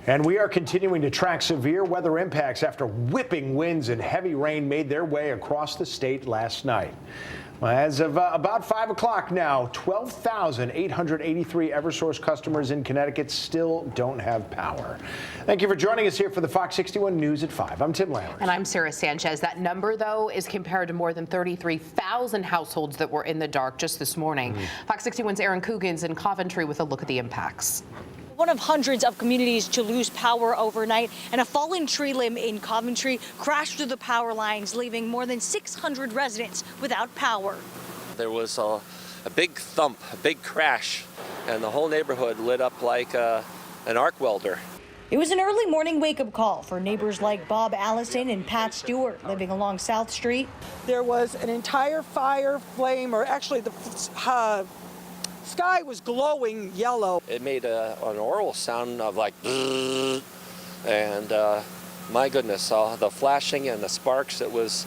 And we are continuing to track severe weather impacts after whipping winds and heavy rain made their way across the state last night. As of about 5 o'clock now, 12,883 Eversource customers in Connecticut still don't have power. Thank you for joining us here for the Fox 61 News at 5. I'm Tim Lambert. And I'm Sarah Sanchez. That number, though, is compared to more than 33,000 households that were in the dark just this morning. Fox 61's Aaron Coogan's in Coventry with a look at the impacts. One of hundreds of communities to lose power overnight, and a fallen tree limb in Coventry crashed through the power lines, leaving more than 600 residents without power. There was a big thump, a big crash, and the whole neighborhood lit up like an arc welder. It was an early morning wake-up call for neighbors like Bob Allison and Pat Stewart living along South Street. There was an entire fire flame, or actually the sky was glowing yellow. It made an aural sound of like, and my goodness, the flashing and the sparks, it was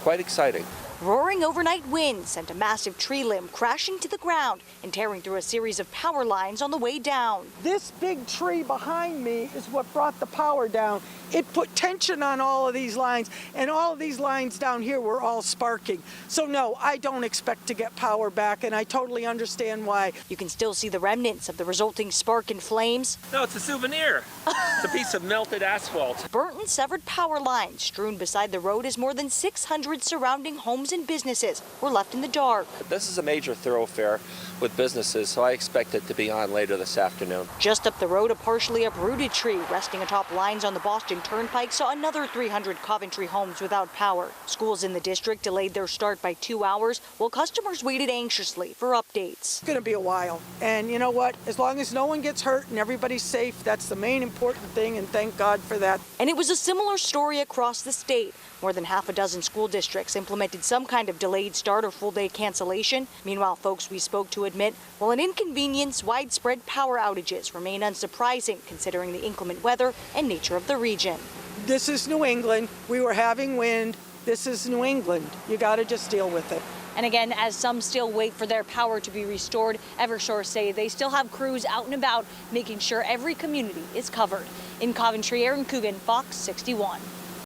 quite exciting. Roaring overnight winds sent a massive tree limb crashing to the ground and tearing through a series of power lines on the way down. This big tree behind me is what brought the power down. It put tension on all of these lines, and all of these lines down here were all sparking. So no, I don't expect to get power back, and I totally understand why. You can still see the remnants of the resulting spark and flames. No, it's a souvenir. It's a piece of melted asphalt. Burnt and severed power lines strewn beside the road as more than 600 surrounding homes and businesses were left in the dark. This is a major thoroughfare with businesses, so I expect it to be on later this afternoon. Just up the road, a partially uprooted tree resting atop lines on the Boston Turnpike saw another 300 Coventry homes without power. Schools in the district delayed their start by 2 hours, while customers waited anxiously for updates. It's going to be a while, and you know what? As long as no one gets hurt and everybody's safe, that's the main important thing, and thank God for that. And it was a similar story across the state. More than half a dozen school districts implemented some kind of delayed start or full-day cancellation. Meanwhile, folks we spoke to admit, while an inconvenience, widespread power outages remain unsurprising considering the inclement weather and nature of the region. This is New England. We were having wind. This is New England. You got to just deal with it. And again, as some still wait for their power to be restored, Eversource say they still have crews out and about making sure every community is covered. In Coventry, Aaron Coogan, Fox 61.